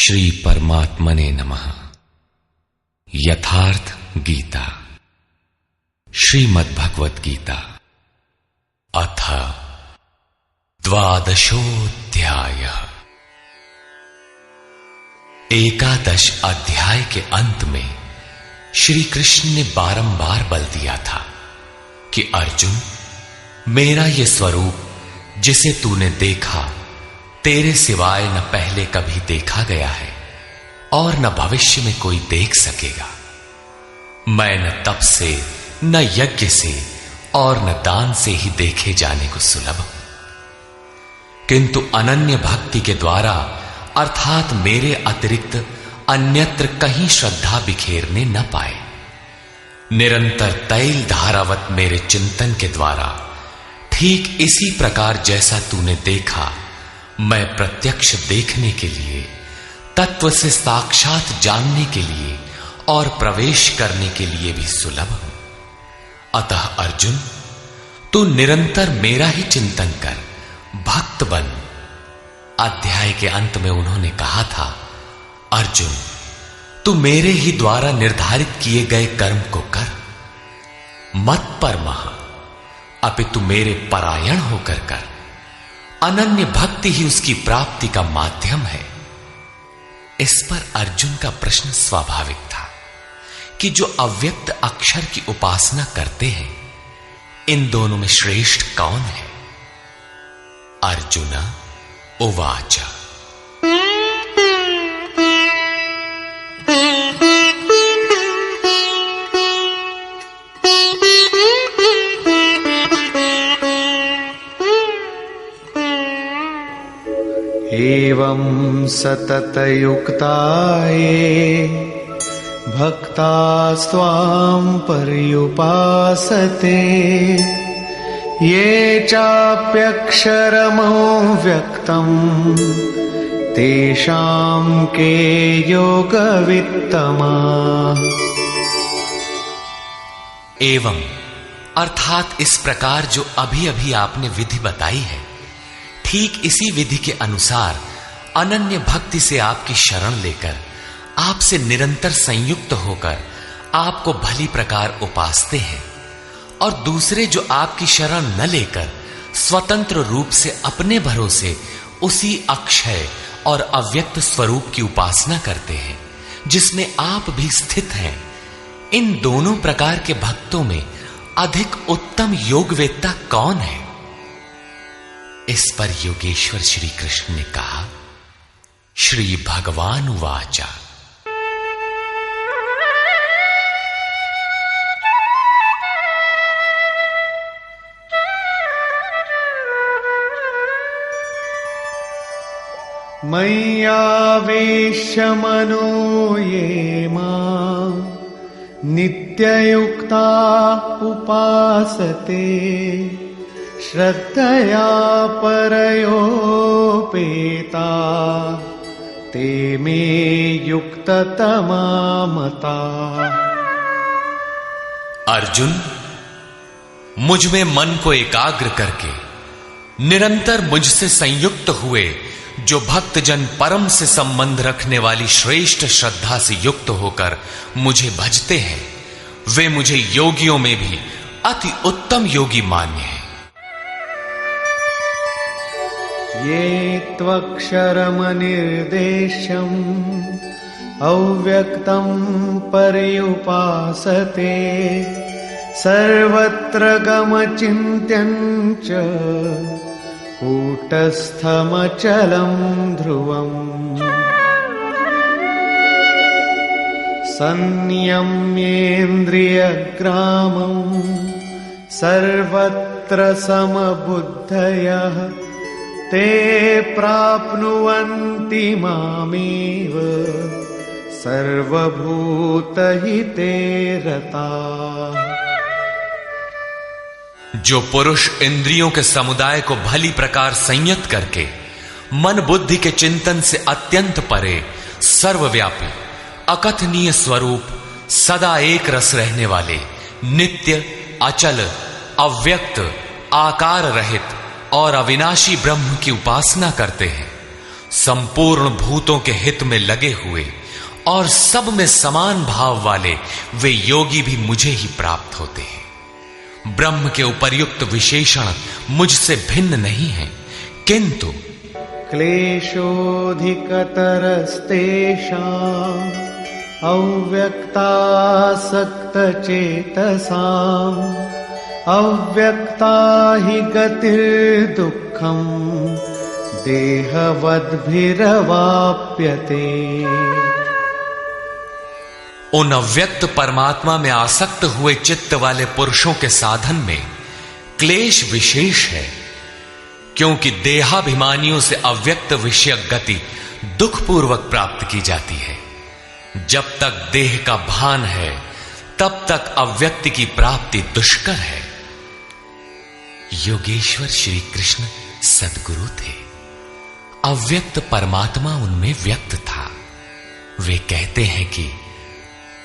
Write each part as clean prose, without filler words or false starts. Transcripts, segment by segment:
श्री परमात्मने नमः। यथार्थ गीता, श्रीमद्भगवत गीता, अथ द्वादशोऽध्यायः। एकादश अध्याय के अंत में श्री कृष्ण ने बारंबार बल दिया था कि अर्जुन, मेरा यह स्वरूप जिसे तूने देखा तेरे सिवाय न पहले कभी देखा गया है और न भविष्य में कोई देख सकेगा। मैं न तप से, न यज्ञ से और न दान से ही देखे जाने को सुलभ हूं, किंतु अनन्य भक्ति के द्वारा अर्थात मेरे अतिरिक्त अन्यत्र कहीं श्रद्धा बिखेरने न पाए, निरंतर तैल धारावत मेरे चिंतन के द्वारा ठीक इसी प्रकार जैसा तूने देखा मैं प्रत्यक्ष देखने के लिए, तत्व से साक्षात जानने के लिए और प्रवेश करने के लिए भी सुलभ हूं। अतः अर्जुन, तू निरंतर मेरा ही चिंतन कर, भक्त बन। अध्याय के अंत में उन्होंने कहा था, अर्जुन, तू मेरे ही द्वारा निर्धारित किए गए कर्म को कर, मत परमः, अपितु मेरे परायण होकर कर। अनन्य भक्ति ही उसकी प्राप्ति का माध्यम है। इस पर अर्जुन का प्रश्न स्वाभाविक था कि जो अव्यक्त अक्षर की उपासना करते हैं, इन दोनों में श्रेष्ठ कौन है? अर्जुन उवाच, एवं सततयुक्ता ये भक्तास्त्वां पर्युपासते, ये चाप्यक्षरमव्यक्तम् तेषां के योगवित्तमाः। एवं अर्थात इस प्रकार जो अभी अभी आपने विधि बताई है, ठीक इसी विधि के अनुसार अनन्य भक्ति से आपकी शरण लेकर, आपसे निरंतर संयुक्त होकर आपको भली प्रकार उपासते हैं, और दूसरे जो आपकी शरण न लेकर स्वतंत्र रूप से अपने भरोसे उसी अक्षय और अव्यक्त स्वरूप की उपासना करते हैं जिसमें आप भी स्थित हैं, इन दोनों प्रकार के भक्तों में अधिक उत्तम योगवेत्ता कौन है? इस पर योगेश्वर श्री कृष्ण ने कहा, श्री भगवान उवाच, मय्यावेश्य मनो ये मां नित्ययुक्ता उपासते, श्रद्धया परयोपेता ते मे युक्ततमा मता। अर्जुन, मुझ में मन को एकाग्र करके निरंतर मुझसे संयुक्त हुए जो भक्तजन परम से संबंध रखने वाली श्रेष्ठ श्रद्धा से युक्त होकर मुझे भजते हैं, वे मुझे योगियों में भी अति उत्तम योगी मान्य हैं। ये त्वक्षरमनिर्देश्यम् अव्यक्तं पर्युपासते, सर्वत्र गमचिन्त्यं च कूटस्थमचलं ध्रुवम्, संयम्येन्द्रियग्रामं सर्वत्र समबुद्धयः ते प्राप्नुवन्ति मामेव सर्वभूतहिते रताः। जो पुरुष इंद्रियों के समुदाय को भली प्रकार संयत करके मन बुद्धि के चिंतन से अत्यंत परे सर्वव्यापी अकथनीय स्वरूप सदा एक रस रहने वाले नित्य अचल अव्यक्त आकार रहित और अविनाशी ब्रह्म की उपासना करते हैं, संपूर्ण भूतों के हित में लगे हुए और सब में समान भाव वाले वे योगी भी मुझे ही प्राप्त होते हैं। ब्रह्म के उपर्युक्त विशेषण मुझसे भिन्न नहीं है, किंतु क्लेशोऽधिकतरस्तेषाम् अव्यक्तासक्तचेतसाम् अव्यक्ता हि गतिर्दुःखम् देहवद्भिरवाप्यते। उन अव्यक्त परमात्मा में आसक्त हुए चित्त वाले पुरुषों के साधन में क्लेश विशेष है, क्योंकि देहाभिमानियों से अव्यक्त विषयक गति दुखपूर्वक प्राप्त की जाती है। जब तक देह का भान है तब तक अव्यक्त की प्राप्ति दुष्कर है। योगेश्वर श्री कृष्ण सद्गुरु थे। अव्यक्त परमात्मा उनमें व्यक्त था। वे कहते हैं कि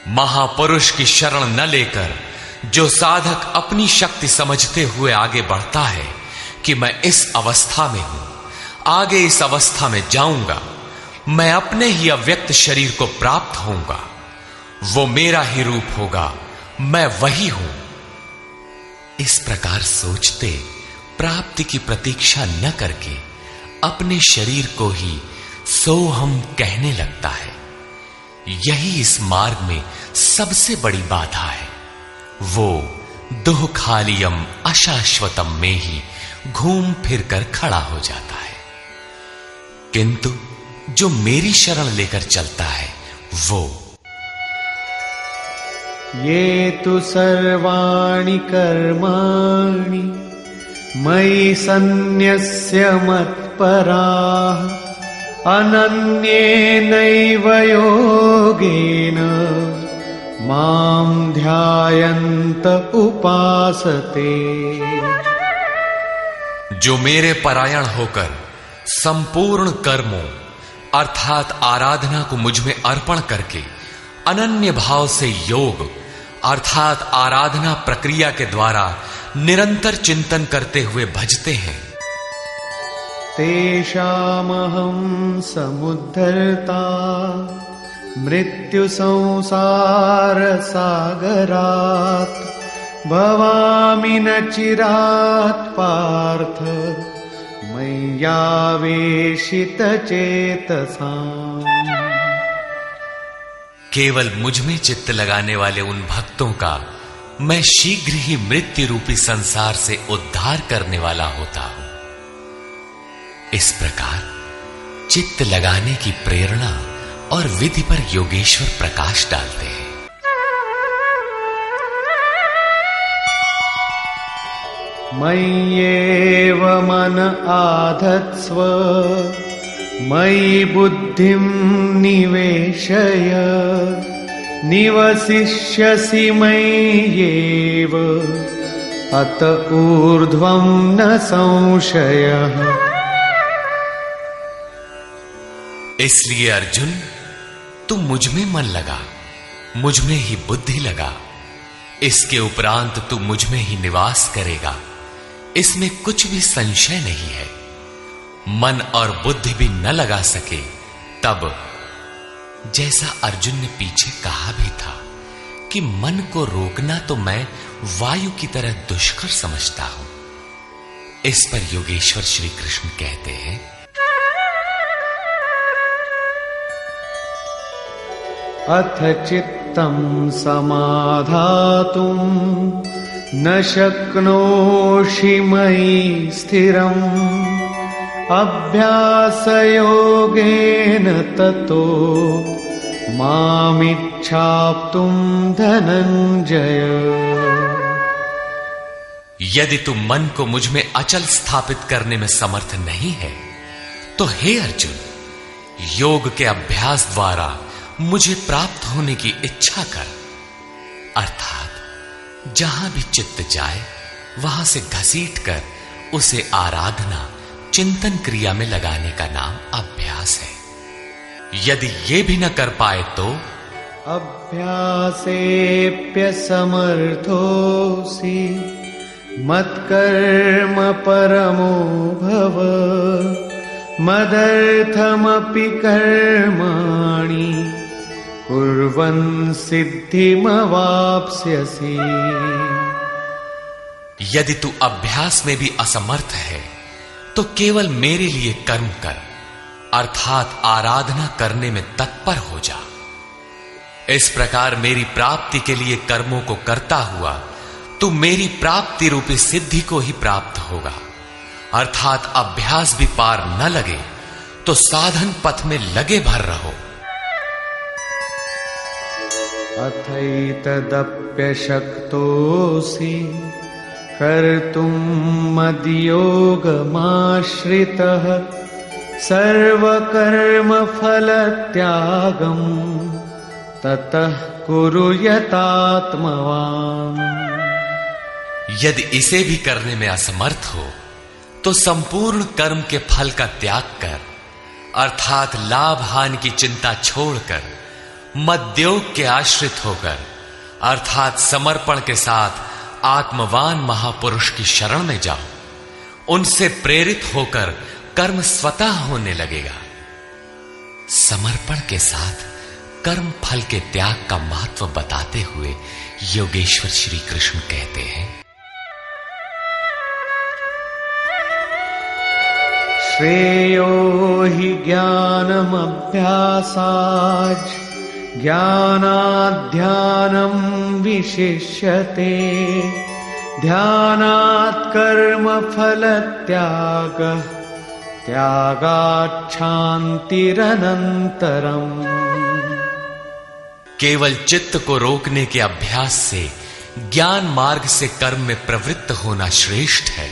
महापुरुष की शरण न लेकर जो साधक अपनी शक्ति समझते हुए आगे बढ़ता है कि मैं इस अवस्था में हूं, आगे इस अवस्था में जाऊंगा, मैं अपने ही अव्यक्त शरीर को प्राप्त होऊंगा, वो मेरा ही रूप होगा, मैं वही हूं। इस प्रकार सोचते प्राप्ति की प्रतीक्षा न करके अपने शरीर को ही सोहम कहने लगता है। यही इस मार्ग में सबसे बड़ी बाधा है। वो दुःखालियम अशाश्वतम में ही घूम फिर कर खड़ा हो जाता है। किंतु जो मेरी शरण लेकर चलता है वो ये तु सर्वाणि कर्माणि मयि सन्न्यस्य मत्पराः अनन्येनैव योगेन मां ध्यायन्त उपासते। जो मेरे परायण होकर संपूर्ण कर्मों अर्थात आराधना को मुझ में अर्पण करके अनन्य भाव से योग अर्थात आराधना प्रक्रिया के द्वारा निरंतर चिंतन करते हुए भजते हैं। तेषामहं समुद्धर्ता मृत्यु संसार सागरात् भवामि न चिरात् पार्थ मय्यावेशित चेतसाम्। केवल मुझ में चित्त लगाने वाले उन भक्तों का मैं शीघ्र ही मृत्यु रूपी संसार से उद्धार करने वाला होता हूं। इस प्रकार चित्त लगाने की प्रेरणा और विधि पर योगेश्वर प्रकाश डालते हैं। मय्येव मन आधत्स्व मयि बुद्धिं निवेशय निवसिष्यसि मय्येव अत ऊर्ध्वं न संशयः। इसलिए अर्जुन, तू मुझ में मन लगा, मुझ में ही बुद्धि लगा। इसके उपरांत तू मुझ में ही निवास करेगा, इसमें कुछ भी संशय नहीं है। मन और बुद्धि भी न लगा सके तब, जैसा अर्जुन ने पीछे कहा भी था कि मन को रोकना तो मैं वायु की तरह दुष्कर समझता हूं। इस पर योगेश्वर श्री कृष्ण कहते हैं, अथ चित्तं समाधातुं न शक्नोषि मयि स्थिरम् अभ्यासयोगेन ततो मामिच्छाप्तुं धनंजय। यदि तू मन को मुझ में अचल स्थापित करने में समर्थ नहीं है तो हे अर्जुन, योग के अभ्यास द्वारा मुझे प्राप्त होने की इच्छा कर। अर्थात जहां भी चित्त जाए वहां से घसीट कर उसे आराधना चिंतन क्रिया में लगाने का नाम अभ्यास है। यदि ये भी न कर पाए तो अभ्यासेऽप्यसमर्थोऽसि मत्कर्म परमो भव मदर्थमपि कर्माणि कुर्वन् सिद्धिमवाप्स्यसि। यदि तू अभ्यास में भी असमर्थ है तो केवल मेरे लिए कर्म कर, अर्थात आराधना करने में तत्पर हो जा। इस प्रकार मेरी प्राप्ति के लिए कर्मों को करता हुआ तू मेरी प्राप्ति रूपी सिद्धि को ही प्राप्त होगा। अर्थात अभ्यास भी पार न लगे तो साधन पथ में लगे भर रहो। अथैतदप्यशक्तोऽसि कर्तुं मद्योगमाश्रितः सर्वकर्मफलत्यागं ततः कुरु यतात्मवान्। यदि इसे भी करने में असमर्थ हो तो संपूर्ण कर्म के फल का त्याग कर, अर्थात लाभ हानि की चिंता छोड़कर मद्योग के आश्रित होकर, अर्थात समर्पण के साथ आत्मवान महापुरुष की शरण में जाओ। उनसे प्रेरित होकर कर्म स्वतः होने लगेगा। समर्पण के साथ कर्म फल के त्याग का महत्व बताते हुए योगेश्वर श्री कृष्ण कहते हैं, श्रेयो हि ज्ञानमभ्यासाच् ज्ञानाध्यानं विशिष्यते ध्यानात् कर्मफलत्यागः त्यागात् शान्तिरनन्तरम्। केवल चित्त को रोकने के अभ्यास से ज्ञान मार्ग से कर्म में प्रवृत्त होना श्रेष्ठ है।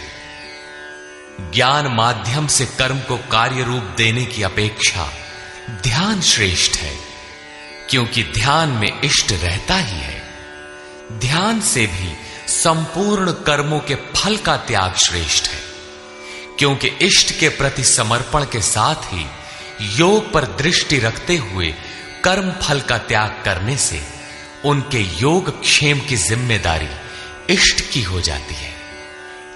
ज्ञान माध्यम से कर्म को कार्य रूप देने की अपेक्षा ध्यान श्रेष्ठ है, क्योंकि ध्यान में इष्ट रहता ही है। ध्यान से भी संपूर्ण कर्मों के फल का त्याग श्रेष्ठ है, क्योंकि इष्ट के प्रति समर्पण के साथ ही योग पर दृष्टि रखते हुए कर्म फल का त्याग करने से उनके योग क्षेम की जिम्मेदारी इष्ट की हो जाती है।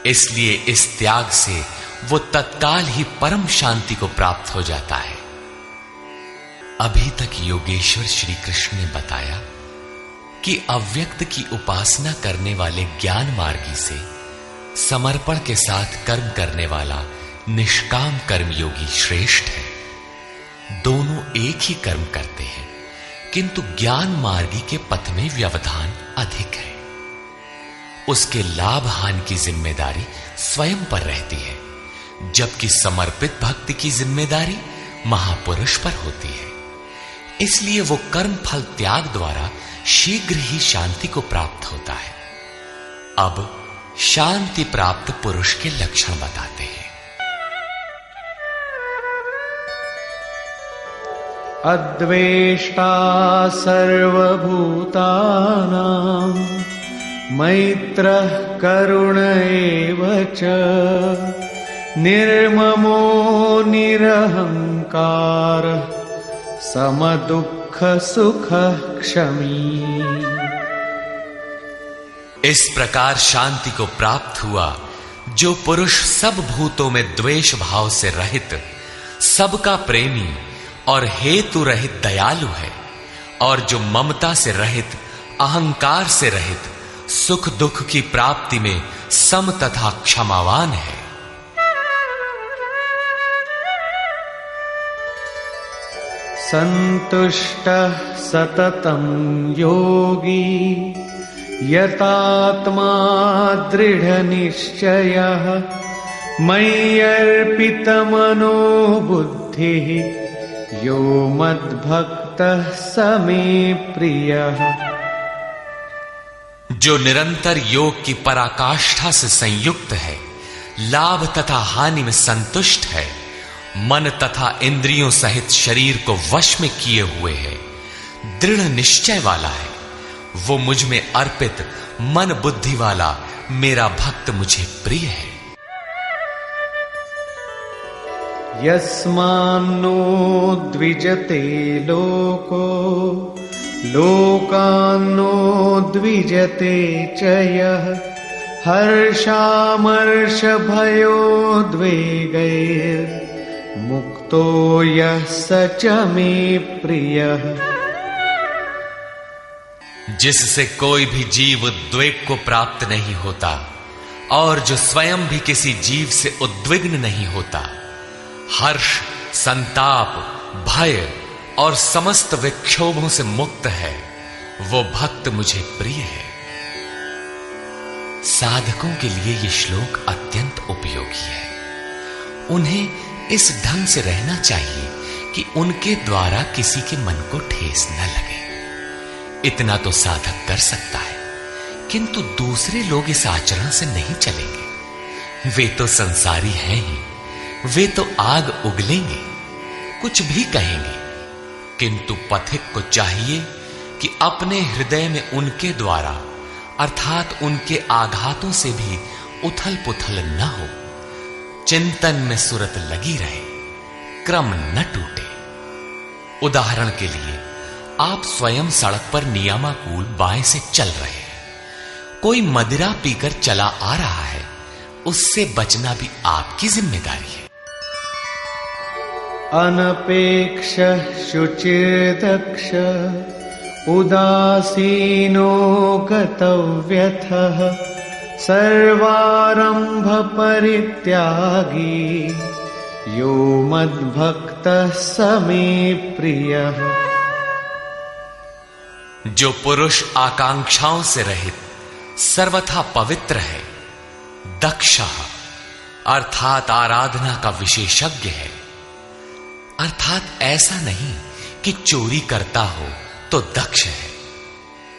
इसलिए इस त्याग से वो तत्काल ही परम शांति को प्राप्त हो जाता है। अभी तक योगेश्वर श्री कृष्ण ने बताया कि अव्यक्त की उपासना करने वाले ज्ञान मार्गी से समर्पण के साथ कर्म करने वाला निष्काम कर्मयोगी श्रेष्ठ है। दोनों एक ही कर्म करते हैं, किंतु ज्ञान मार्गी के पथ में व्यवधान अधिक है। उसके लाभ हानि की जिम्मेदारी स्वयं पर रहती है, जबकि समर्पित भक्ति की जिम्मेदारी महापुरुष पर होती है। इसलिए वो कर्म फल त्याग द्वारा शीघ्र ही शांति को प्राप्त होता है। अब शांति प्राप्त पुरुष के लक्षण बताते हैं। अद्वेष्टा सर्वभूतानां मैत्रः करुण एव च निर्ममो निरहंकारः समदुःख सुख क्षमी। इस प्रकार शांति को प्राप्त हुआ जो पुरुष सब भूतों में द्वेष भाव से रहित, सबका प्रेमी और हेतु रहित दयालु है, और जो ममता से रहित, अहंकार से रहित, सुख दुख की प्राप्ति में सम तथा क्षमावान है। संतुष्टः सततं योगी यतात्मा दृढ़निश्चयः मय्यर्पितमनो बुद्धिः यो मद्भक्तः स मे प्रियः। जो निरंतर योग की पराकाष्ठा से संयुक्त है, लाभ तथा हानि में संतुष्ट है, मन तथा इंद्रियों सहित शरीर को वश में किए हुए है, दृढ़ निश्चय वाला है, वो मुझ में अर्पित मन बुद्धि वाला मेरा भक्त मुझे प्रिय है। यस्मान्नो द्विजते लोको लोकान्नो द्विजते च यः हर्षामर्षभयोद्वेगैर् मुक्तो यः स च मे प्रियः। जिससे कोई भी जीव उद्वेग को प्राप्त नहीं होता और जो स्वयं भी किसी जीव से उद्विग्न नहीं होता, हर्ष, संताप, भय और समस्त विक्षोभों से मुक्त है, वो भक्त मुझे प्रिय है। साधकों के लिए यह श्लोक अत्यंत उपयोगी है। उन्हें इस ढंग से रहना चाहिए कि उनके द्वारा किसी के मन को ठेस न लगे। इतना तो साधक कर सकता है, किंतु दूसरे लोग इस आचरण से नहीं चलेंगे। वे तो संसारी हैं ही, वे तो आग उगलेंगे, कुछ भी कहेंगे, किंतु पथिक को चाहिए कि अपने हृदय में उनके द्वारा अर्थात उनके आघातों से भी उथल पुथल न हो, चिंतन में सुरत लगी रहे, क्रम न टूटे। उदाहरण के लिए आप स्वयं सड़क पर नियमानुकूल बाएं से चल रहे हैं, कोई मदिरा पीकर चला आ रहा है, उससे बचना भी आपकी जिम्मेदारी है। अनपेक्ष शुचिर्दक्ष उदासीनो गतव्यथः सर्वारंभ परित्यागी यो मद्भक्तः स मे प्रियः। जो पुरुष आकांक्षाओं से रहित सर्वथा पवित्र है, दक्ष अर्थात आराधना का विशेषज्ञ है, अर्थात ऐसा नहीं कि चोरी करता हो तो दक्ष है।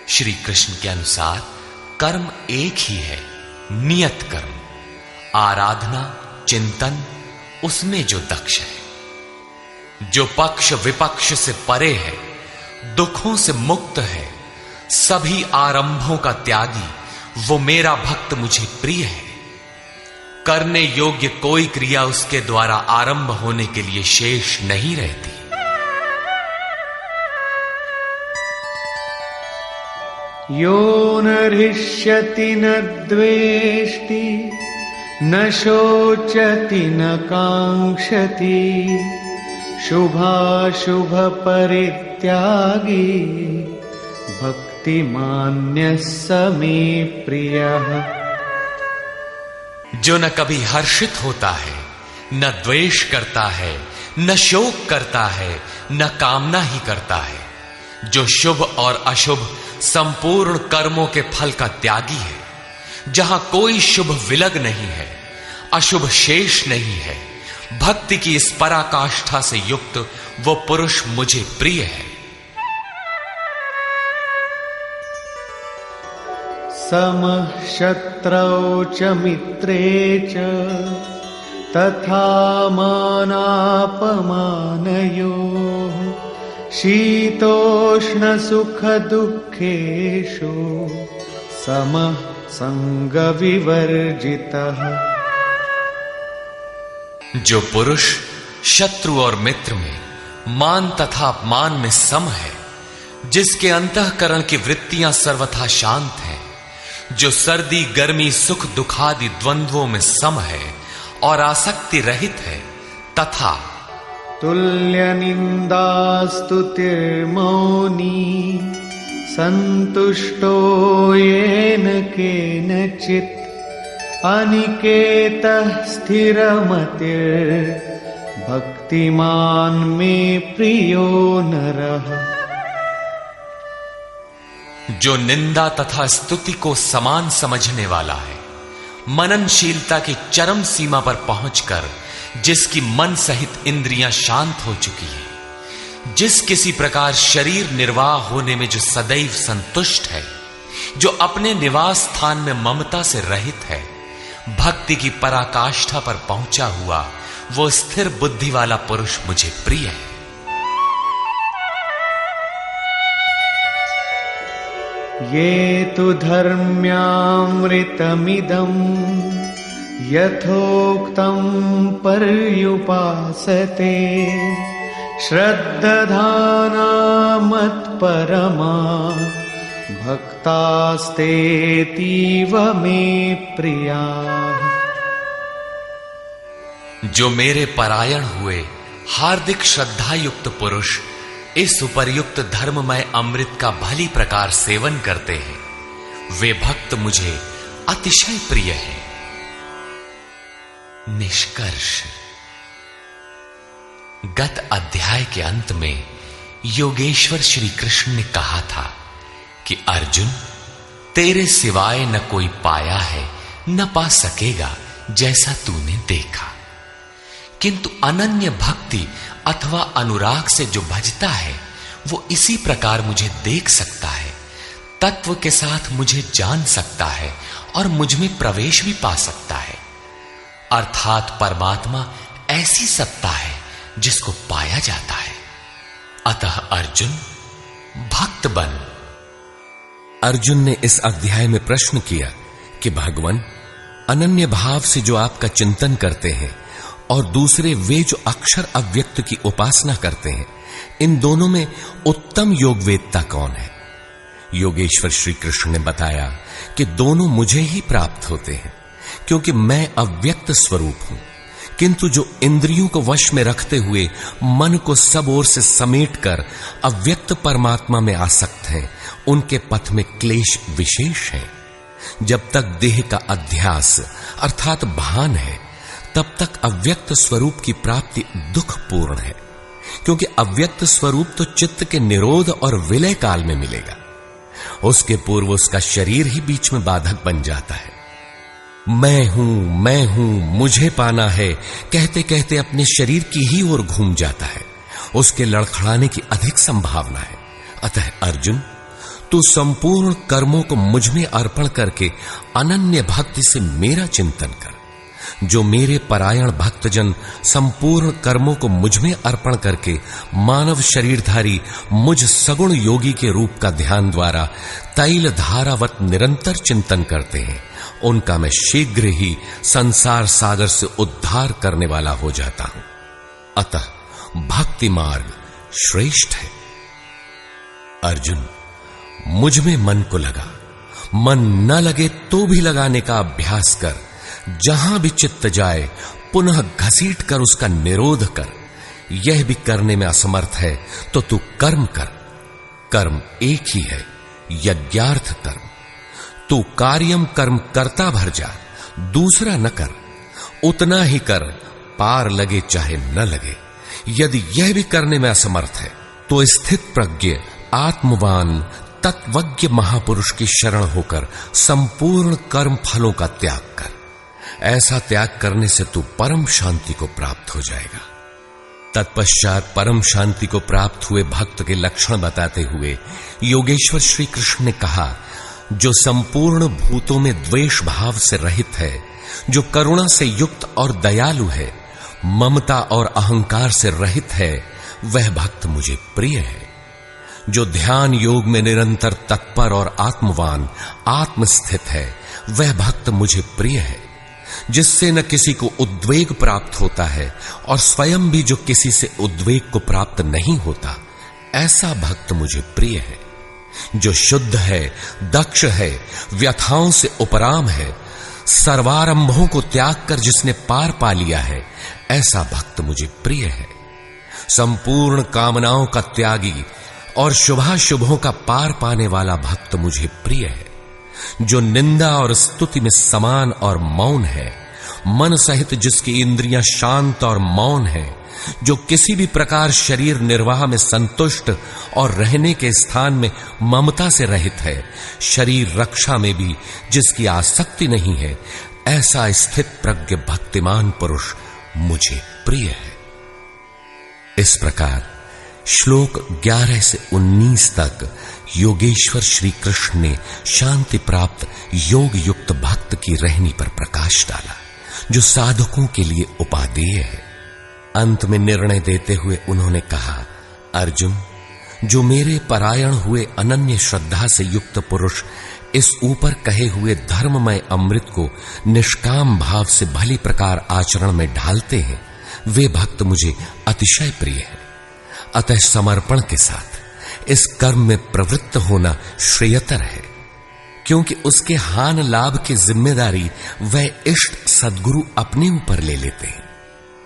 श्री कृष्ण के अनुसार कर्म एक ही है, नियत कर्म, आराधना, चिंतन, उसमें जो दक्ष है। जो पक्ष विपक्ष से परे है, दुखों से मुक्त है, सभी आरंभों का त्यागी, वो मेरा भक्त मुझे प्रिय है। करने योग्य कोई क्रिया उसके द्वारा आरंभ होने के लिए शेष नहीं रहती। यो न हृष्यति न द्वेष्टि न शोचति न कांक्षति शुभाशुभ परित्यागी भक्तिमान्यः स मे प्रियः। जो न कभी हर्षित होता है, न द्वेष करता है, न शोक करता है, न कामना ही करता है, जो शुभ और अशुभ संपूर्ण कर्मों के फल का त्यागी है, जहां कोई शुभ विलग नहीं है, अशुभ शेष नहीं है, भक्ति की इस पराकाष्ठा से युक्त वो पुरुष मुझे प्रिय है। समः शत्रौ च मित्रे च तथा मानापमानयोः शीतोष्ण सुख दुःखेषु समः संग विवर्जितः। जो पुरुष शत्रु और मित्र में, मान तथा अपमान में सम है, जिसके अंतःकरण की वृत्तियां सर्वथा शांत हैं, जो सर्दी गर्मी सुख दुखादि द्वंद्वों में सम है और आसक्ति रहित है, तथा तुल्य निंदा स्तुतिर्मौनी संतुष्टो येन केनचित् अनिकेतः स्थिरमतिर् भक्तिमान् मे प्रियो नरः। जो निंदा तथा स्तुति को समान समझने वाला है, मननशीलता की चरम सीमा पर पहुंचकर जिसकी मन सहित इंद्रियां शांत हो चुकी है, जिस किसी प्रकार शरीर निर्वाह होने में जो सदैव संतुष्ट है, जो अपने निवास स्थान में ममता से रहित है, भक्ति की पराकाष्ठा पर पहुंचा हुआ वो स्थिर बुद्धि वाला पुरुष मुझे प्रिय है। ये तु धर्म्यामृतमिदं यथोक्तं पर्युपासते श्रद्धाना मत्परमा भक्तास्तेतीव मे प्रियाः। जो मेरे परायण हुए हार्दिक श्रद्धा युक्त पुरुष इस उपर्युक्त धर्ममय अमृत का भली प्रकार सेवन करते हैं, वे भक्त मुझे अतिशय प्रिय हैं। निष्कर्ष। गत अध्याय के अंत में योगेश्वर श्री कृष्ण ने कहा था कि अर्जुन, तेरे सिवाय न कोई पाया है न पा सकेगा जैसा तूने देखा, किंतु अनन्य भक्ति अथवा अनुराग से जो भजता है वो इसी प्रकार मुझे देख सकता है, तत्व के साथ मुझे जान सकता है और मुझ में प्रवेश भी पा सकता है। अर्थात परमात्मा ऐसी सत्ता है जिसको पाया जाता है। अतः अर्जुन, भक्त बन। अर्जुन ने इस अध्याय में प्रश्न किया कि भगवान, अनन्य भाव से जो आपका चिंतन करते हैं और दूसरे वे जो अक्षर अव्यक्त की उपासना करते हैं, इन दोनों में उत्तम योगवेदता कौन है? योगेश्वर श्री कृष्ण ने बताया कि दोनों मुझे ही प्राप्त होते हैं, क्योंकि मैं अव्यक्त स्वरूप हूं, किंतु जो इंद्रियों को वश में रखते हुए मन को सब ओर से समेटकर अव्यक्त परमात्मा में आसक्त हैं, उनके पथ में क्लेश विशेष है। जब तक देह का अध्यास अर्थात भान है, तब तक अव्यक्त स्वरूप की प्राप्ति दुखपूर्ण है, क्योंकि अव्यक्त स्वरूप तो चित्त के निरोध और विलय काल में मिलेगा। उसके पूर्व उसका शरीर ही बीच में बाधक बन जाता है। मैं हूं, मुझे पाना है कहते कहते अपने शरीर की ही ओर घूम जाता है। उसके लड़खड़ाने की अधिक संभावना है। अतः अर्जुन, तू संपूर्ण कर्मों को मुझ में अर्पण करके अनन्य भक्ति से मेरा चिंतन कर। जो मेरे परायण भक्तजन संपूर्ण कर्मों को मुझ में अर्पण करके मानव शरीरधारी मुझ सगुण योगी के रूप का ध्यान द्वारा तैल धारावत निरंतर चिंतन करते हैं, उनका मैं शीघ्र ही संसार सागर से उद्धार करने वाला हो जाता हूं। अतः भक्ति मार्ग श्रेष्ठ है। अर्जुन, मुझ में मन को लगा, मन न लगे तो भी लगाने का अभ्यास कर। जहां भी चित्त जाए पुनः घसीट कर उसका निरोध कर। यह भी करने में असमर्थ है तो तू कर्म कर। कर्म एक ही है, यज्ञार्थ कर्म। तू कार्यम कर्म करता भर जा, दूसरा न कर। उतना ही कर, पार लगे चाहे न लगे। यदि यह भी करने में असमर्थ है तो स्थित प्रज्ञ आत्मवान तत्वज्ञ महापुरुष की शरण होकर संपूर्ण कर्म फलों का त्याग कर। ऐसा त्याग करने से तू परम शांति को प्राप्त हो जाएगा। तत्पश्चात परम शांति को प्राप्त हुए भक्त के लक्षण बताते हुए योगेश्वर श्री कृष्ण ने कहा, जो संपूर्ण भूतों में द्वेष भाव से रहित है, जो करुणा से युक्त और दयालु है, ममता और अहंकार से रहित है, वह भक्त मुझे प्रिय है। जो ध्यान योग में निरंतर तत्पर और आत्मवान आत्मस्थित है, वह भक्त मुझे प्रिय है। जिससे न किसी को उद्वेग प्राप्त होता है और स्वयं भी जो किसी से उद्वेग को प्राप्त नहीं होता, ऐसा भक्त मुझे प्रिय है। जो शुद्ध है, दक्ष है, व्यथाओं से उपराम है, सर्वारंभों को त्याग कर जिसने पार पा लिया है, ऐसा भक्त मुझे प्रिय है। संपूर्ण कामनाओं का त्यागी और शुभाशुभों का पार पाने वाला भक्त मुझे प्रिय है। जो निंदा और स्तुति में समान और मौन है, मन सहित जिसकी इंद्रियां शांत और मौन है, जो किसी भी प्रकार शरीर निर्वाह में संतुष्ट और रहने के स्थान में ममता से रहित है, शरीर रक्षा में भी जिसकी आसक्ति नहीं है, ऐसा स्थित प्रज्ञ भक्तिमान पुरुष मुझे प्रिय है। इस प्रकार श्लोक 11 से 19 तक योगेश्वर श्री कृष्ण ने शांति प्राप्त योग युक्त भक्त की रहनी पर प्रकाश डाला, जो साधकों के लिए उपादेय है। अंत में निर्णय देते हुए उन्होंने कहा, अर्जुन, जो मेरे परायण हुए अनन्य श्रद्धा से युक्त पुरुष इस ऊपर कहे हुए धर्ममय अमृत को निष्काम भाव से भली प्रकार आचरण में ढालते हैं, वे भक्त मुझे अतिशय प्रिय है। अतः समर्पण के साथ इस कर्म में प्रवृत्त होना श्रेयतर है, क्योंकि उसके हान लाभ की जिम्मेदारी वह इष्ट सद्गुरु अपने ऊपर ले लेते हैं।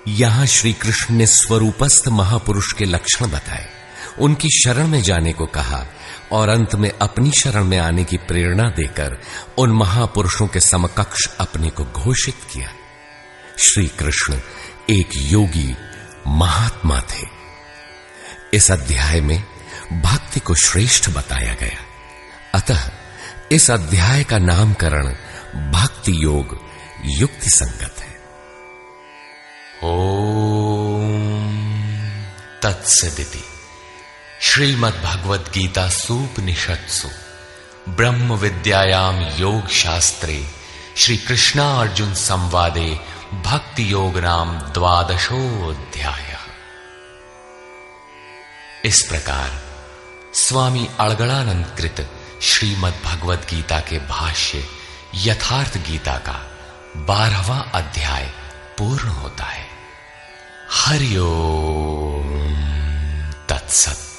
यहां श्री कृष्ण ने स्वरूपस्थ महापुरुष के लक्षण बताए, उनकी शरण में जाने को कहा और अंत में अपनी शरण में आने की प्रेरणा देकर उन महापुरुषों के समकक्ष अपने को घोषित किया। श्री कृष्ण एक योगी महात्मा थे। इस अध्याय में भक्ति को श्रेष्ठ बताया गया, अतः इस अध्याय का नामकरण भक्ति योग युक्ति संगत है। ओम तत्सदिति श्रीमद्भगवद गीता सूपनिषत्सु ब्रह्म विद्यायाम योग शास्त्रे श्री कृष्णा अर्जुन संवादे भक्ति योग नाम 12वां। इस प्रकार स्वामी अड़गड़ानंद कृत श्रीमद्भगवद गीता के भाष्य यथार्थ गीता का 12वां अध्याय पूर्ण होता है। हरि ओम तत्सत।